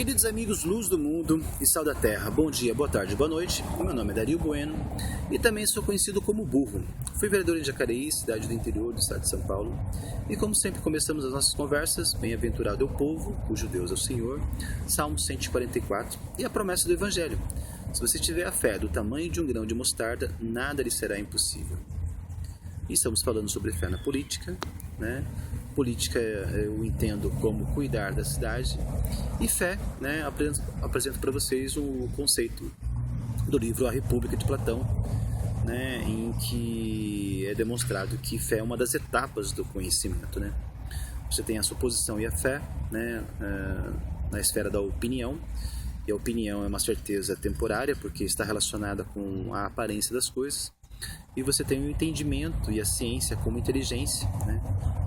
Queridos amigos Luz do Mundo e Sal da Terra, bom dia, boa tarde, boa noite. Meu nome é Dario Bueno e também sou conhecido como Burro. Fui vereador em Jacareí, cidade do interior do estado de São Paulo. E como sempre começamos as nossas conversas, bem-aventurado é o povo, cujo Deus é o Senhor, Salmo 144 e a promessa do Evangelho. Se você tiver a fé do tamanho de um grão de mostarda, nada lhe será impossível. E estamos falando sobre fé na política, né? Política eu entendo como cuidar da cidade, e fé, né, apresento para vocês o conceito do livro A República de Platão, né, em que é demonstrado que fé é uma das etapas do conhecimento, né? Você tem a suposição e a fé, né, na esfera da opinião, e a opinião é uma certeza temporária porque está relacionada com a aparência das coisas. E você tem o entendimento e a ciência como inteligência, né?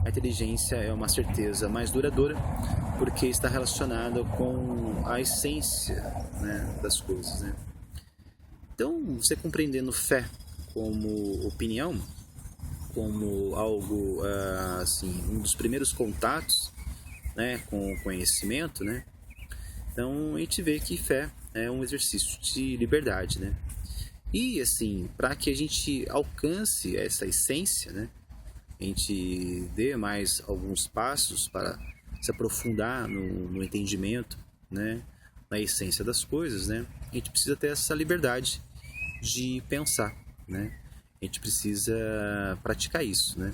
A inteligência é uma certeza mais duradoura porque está relacionada com a essência, né, das coisas, né? Então, você compreendendo fé como opinião, como algo, assim, um dos primeiros contatos, né, com o conhecimento, né? Então, a gente vê que fé é um exercício de liberdade, né? E, assim, para que a gente alcance essa essência, né, a gente dê mais alguns passos para se aprofundar no entendimento, né, na essência das coisas, né, a gente precisa ter essa liberdade de pensar, né, a gente precisa praticar isso, né.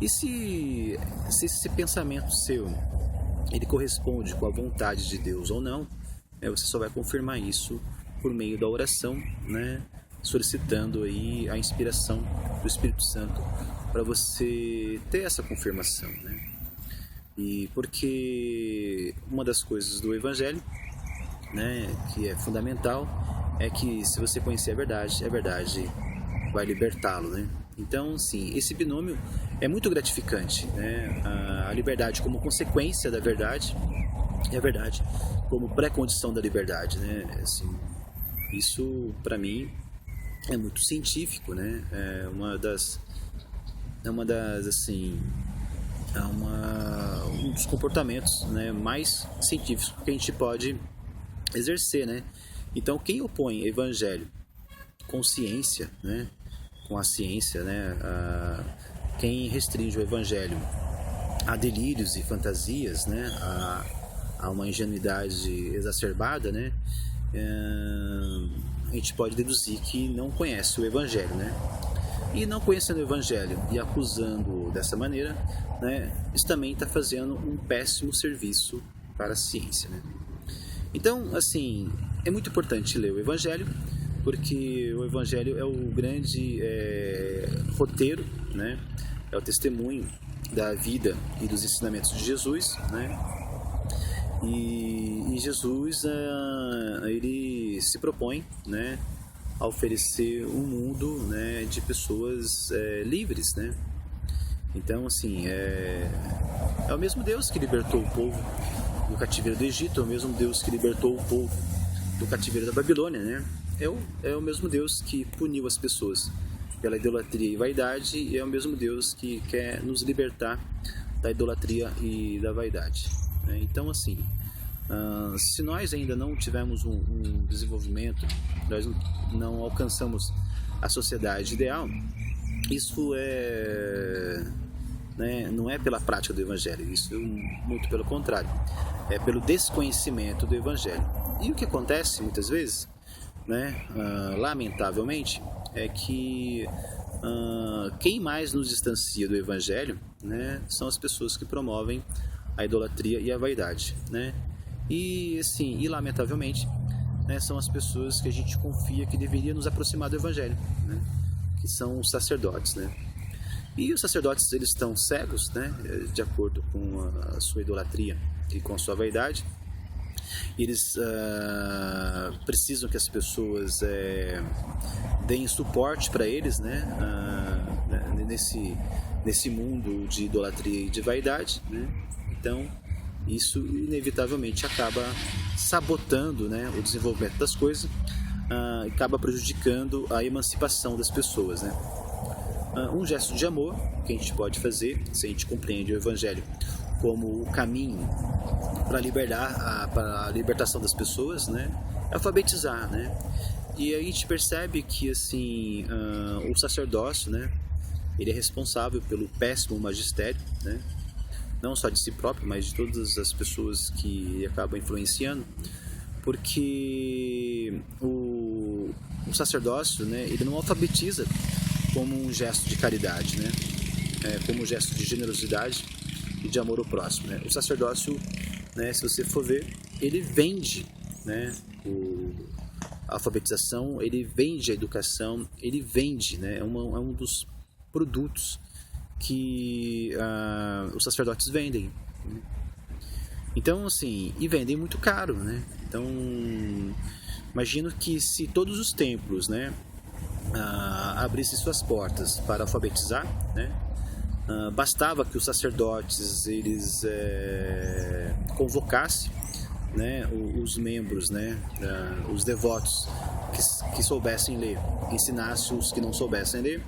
E se esse pensamento seu, ele corresponde com a vontade de Deus ou não, você só vai confirmar isso por meio da oração, né, solicitando aí a inspiração do Espírito Santo para você ter essa confirmação, né? E porque uma das coisas do Evangelho, né, que é fundamental, é que se você conhecer a verdade vai libertá-lo, né? Então, sim, esse binômio é muito gratificante, né? A liberdade como consequência da verdade e a verdade como pré-condição da liberdade, né? Assim, isso, para mim, é muito científico, né? É uma das assim, um dos comportamentos, né, mais científicos que a gente pode exercer, né? Então, quem opõe evangelho com ciência, né, com a ciência, né, quem restringe o evangelho a delírios e fantasias, né, a uma ingenuidade exacerbada, né, a gente pode deduzir que não conhece o Evangelho, né? E não conhecendo o Evangelho e acusando dessa maneira, né, isso também está fazendo um péssimo serviço para a ciência, né? Então, assim, é muito importante ler o Evangelho, porque o Evangelho é o grande roteiro, né? É o testemunho da vida e dos ensinamentos de Jesus, né? E Jesus, ele se propõe, né, a oferecer um mundo, né, de pessoas livres, né? Então, assim, é o mesmo Deus que libertou o povo do cativeiro do Egito, é o mesmo Deus que libertou o povo do cativeiro da Babilônia, né? É o mesmo Deus que puniu as pessoas pela idolatria e vaidade, e é o mesmo Deus que quer nos libertar da idolatria e da vaidade. Então, assim, se nós ainda não tivermos um desenvolvimento, nós não alcançamos a sociedade ideal, isso não é pela prática do Evangelho, isso muito pelo contrário, é pelo desconhecimento do Evangelho. E o que acontece muitas vezes, né, lamentavelmente, é que quem mais nos distancia do Evangelho, né, são as pessoas que promovem a idolatria e a vaidade, né? E assim, lamentavelmente, né, são as pessoas que a gente confia que deveriam nos aproximar do Evangelho, né, que são os sacerdotes, né? E os sacerdotes, eles estão cegos, né, de acordo com a sua idolatria e com a sua vaidade. Eles precisam que as pessoas deem suporte para eles, né, nesse mundo de idolatria e de vaidade, né? Então, isso inevitavelmente acaba sabotando, né, o desenvolvimento das coisas, acaba prejudicando a emancipação das pessoas, né? Um gesto de amor que a gente pode fazer, se a gente compreende o Evangelho como o caminho para a libertação das pessoas, né, é alfabetizar, né? E a gente percebe que assim, o sacerdócio, né, ele é responsável pelo péssimo magistério, né, não só de si próprio, mas de todas as pessoas que acabam influenciando, porque o sacerdócio, né, ele não alfabetiza como um gesto de caridade, né, como um gesto de generosidade e de amor ao próximo, né? O sacerdócio, né, se você for ver, ele vende, né, a alfabetização, ele vende a educação, ele vende, né, é um dos produtos que os sacerdotes vendem. Então, assim, e vendem muito caro, né? Então, imagino que se todos os templos, né, abrissem suas portas para alfabetizar, né, bastava que os sacerdotes eles convocassem, né, os membros, né, os devotos que soubessem ler, ensinassem os que não soubessem ler,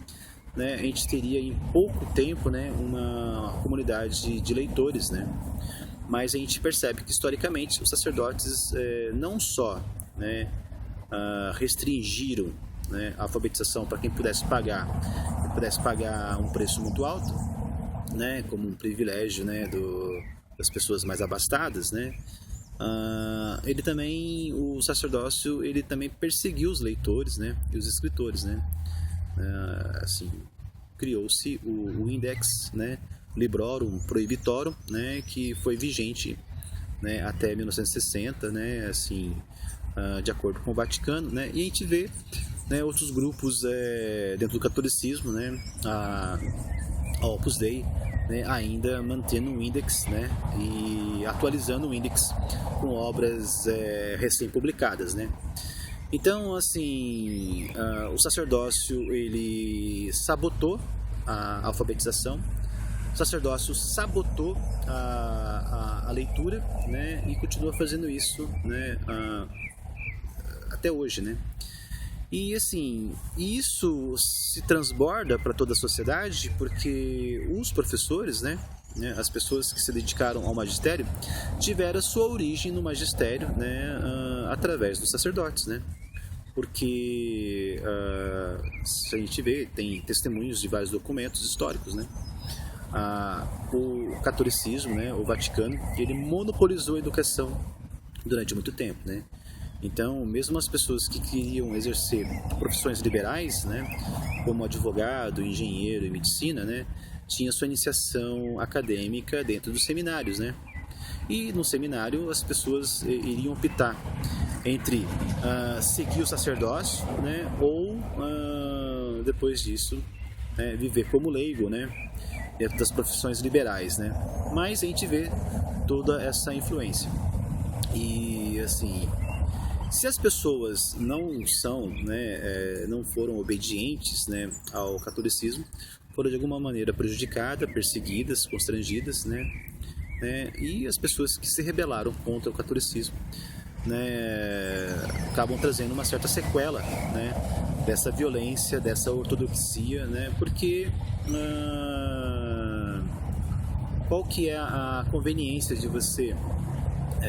né, a gente teria em pouco tempo, né, uma comunidade de leitores, né? Mas a gente percebe que historicamente os sacerdotes não só, né, restringiram, né, a alfabetização para quem pudesse pagar um preço muito alto, né, como um privilégio, né, das pessoas mais abastadas, né. Ele também, o sacerdócio, ele também perseguiu os leitores, né, e os escritores, né. Assim, criou-se o Index, né, Librorum Prohibitorum, né, que foi vigente, né, até 1960, né, assim, de acordo com o Vaticano, né, e a gente vê, né, outros grupos dentro do catolicismo, né, a Opus Dei, né, ainda mantendo o Index, né, e atualizando o Index com obras recém-publicadas, né. Então, assim, o sacerdócio, ele sabotou a alfabetização, o sacerdócio sabotou a leitura, né, e continua fazendo isso, né, até hoje, né. E assim, isso se transborda para toda a sociedade porque os professores, né, as pessoas que se dedicaram ao magistério, tiveram a sua origem no magistério, né, através dos sacerdotes, né. Porque se a gente vê, tem testemunhos de vários documentos históricos, né. O catolicismo, né, o Vaticano, ele monopolizou a educação durante muito tempo, né. Então, mesmo as pessoas que queriam exercer profissões liberais, né, como advogado, engenheiro e medicina, né, tinha sua iniciação acadêmica dentro dos seminários, né. E no seminário as pessoas iriam optar entre seguir o sacerdócio, né, ou depois disso viver como leigo, né, dentro das profissões liberais, né. Mas a gente vê toda essa influência. E assim, se as pessoas não são, né, não foram obedientes, né, ao catolicismo, foram de alguma maneira prejudicadas, perseguidas, constrangidas, né, e as pessoas que se rebelaram contra o catolicismo, né, acabam trazendo uma certa sequela, né, dessa violência, dessa ortodoxia, né, porque qual que é a conveniência de você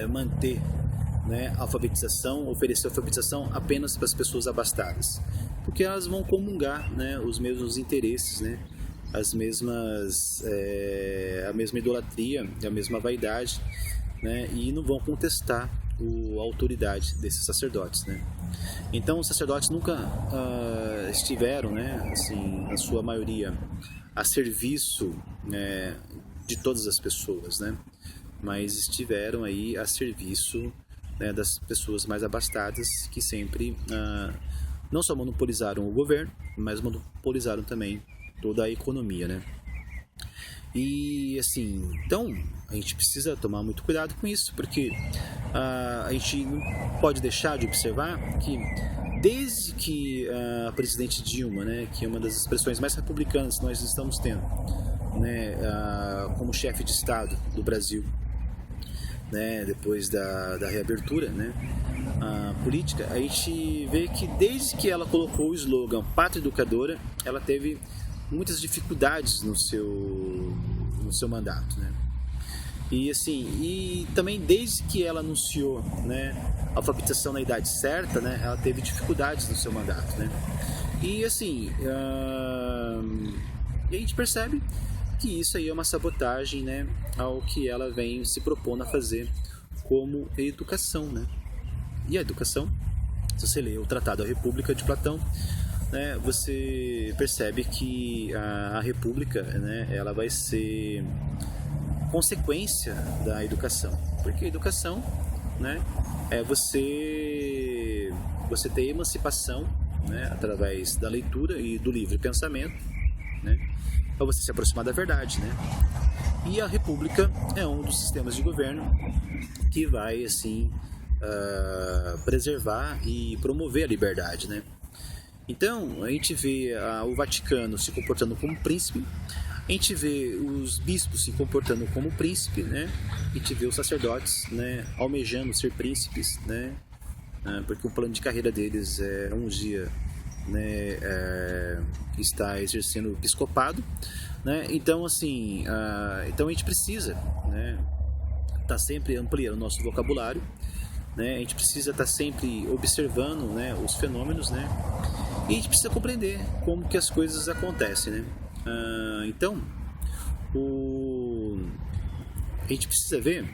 manter, né, a alfabetização, oferecer alfabetização apenas para as pessoas abastadas? Porque elas vão comungar, né, os mesmos interesses, né, a mesma idolatria, a mesma vaidade, né, e não vão contestar a autoridade desses sacerdotes, né. Então os sacerdotes nunca estiveram, né, assim, na sua maioria, a serviço, né, de todas as pessoas, né, mas estiveram aí a serviço, né, das pessoas mais abastadas, que sempre não só monopolizaram o governo, mas monopolizaram também toda a economia, né. E assim, então a gente precisa tomar muito cuidado com isso, porque a gente não pode deixar de observar que desde que a presidente Dilma, né, que é uma das expressões mais republicanas que nós estamos tendo, né, como chefe de Estado do Brasil, né, depois da reabertura, né, política, a gente vê que desde que ela colocou o slogan Pátria Educadora, ela teve muitas dificuldades no seu mandato, né. E assim, e também desde que ela anunciou, né, a alfabetização na idade certa, né, ela teve dificuldades no seu mandato, né? E assim, e a gente percebe que isso aí é uma sabotagem, né, ao que ela vem se propondo a fazer como educação, né? E a educação, se você lê o Tratado da República de Platão, né, você percebe que a República, né, ela vai ser consequência da educação, porque a educação, né, é você ter emancipação, né, através da leitura e do livre pensamento, né, para você se aproximar da verdade, né? E a República é um dos sistemas de governo que vai assim preservar e promover a liberdade, né? Então a gente vê o Vaticano se comportando como príncipe, a gente vê os bispos se comportando como príncipe, né? A gente vê os sacerdotes, né, almejando ser príncipes, né? Porque o plano de carreira deles é um dia, né, está exercendo o episcopado, né? Então assim, então a gente precisa, né, tá sempre ampliando o nosso vocabulário, né? A gente precisa estar sempre observando, né, os fenômenos, né? E a gente precisa compreender como que as coisas acontecem, né? Então, a gente precisa ver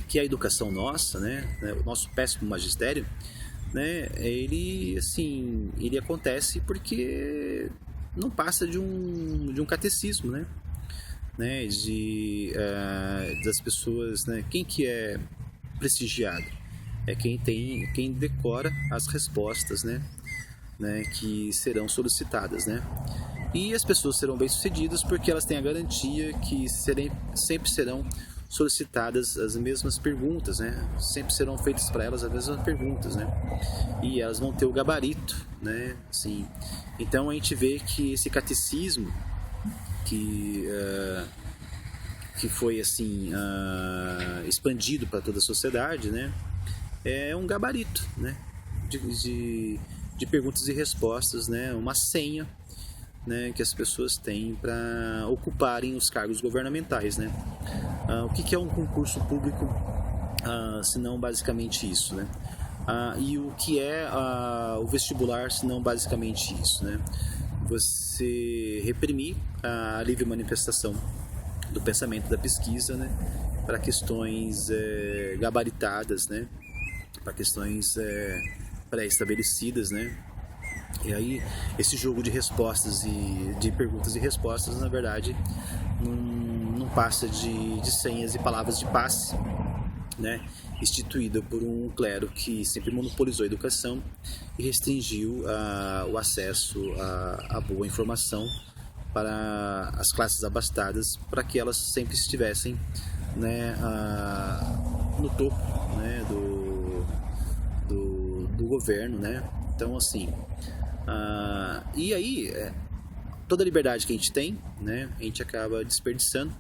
que a educação nossa, né, o nosso péssimo magistério, né, ele acontece porque não passa de um catecismo, né, das pessoas, né, quem que é prestigiado é quem decora as respostas, né, que serão solicitadas, né. E as pessoas serão bem-sucedidas porque elas têm a garantia que sempre serão solicitadas as mesmas perguntas, né? Sempre serão feitas para elas as mesmas perguntas, né? E elas vão ter o gabarito, né? Assim, então a gente vê que esse catecismo que foi assim expandido para toda a sociedade, né? É um gabarito, né? De perguntas e respostas, né? Uma senha, né, que as pessoas têm para ocuparem os cargos governamentais, né? O que é um concurso público, se não basicamente isso, né? E o que é o vestibular, se não basicamente isso, né? Você reprimir a livre manifestação do pensamento, da pesquisa, né, para questões gabaritadas, né, para questões pré-estabelecidas, né? E aí, esse jogo de respostas e de perguntas e respostas, na verdade, não passa de senhas e palavras de passe, né? Instituída por um clero que sempre monopolizou a educação e restringiu o acesso à boa informação para as classes abastadas, para que elas sempre estivessem, né, no topo, né, do governo, né? Então, assim, e aí toda a liberdade que a gente tem, né, a gente acaba desperdiçando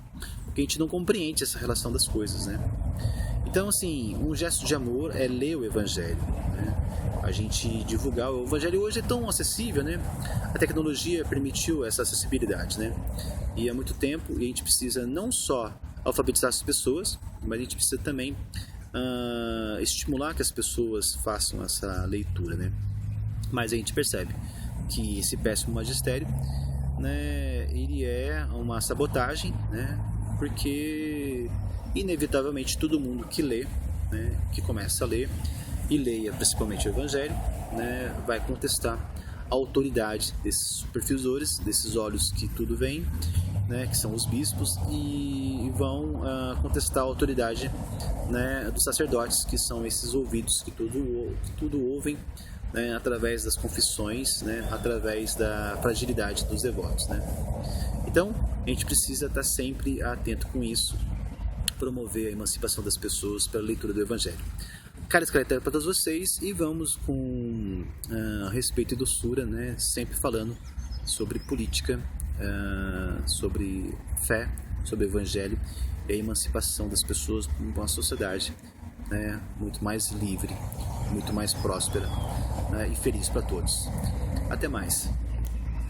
porque a gente não compreende essa relação das coisas, né? Então, assim, um gesto de amor é ler o Evangelho, né? A gente divulgar o Evangelho hoje é tão acessível, né? A tecnologia permitiu essa acessibilidade, né? E há muito tempo, e a gente precisa não só alfabetizar as pessoas, mas a gente precisa também estimular que as pessoas façam essa leitura, né? Mas a gente percebe que esse péssimo magistério, né, ele é uma sabotagem, né, porque inevitavelmente todo mundo que lê, né, que começa a ler e leia principalmente o Evangelho, né, vai contestar a autoridade desses supervisores, desses olhos que tudo veem, né, que são os bispos, e vão contestar a autoridade, né, dos sacerdotes, que são esses ouvidos que tudo ouvem, né, através das confissões, né, através da fragilidade dos devotos, né? Então, a gente precisa estar sempre atento com isso, promover a emancipação das pessoas pela leitura do Evangelho. Caras caracteres para todos vocês, e vamos com respeito e doçura, né, sempre falando sobre política, sobre fé, sobre Evangelho e a emancipação das pessoas para uma sociedade, né, muito mais livre, muito mais próspera, né, e feliz para todos. Até mais.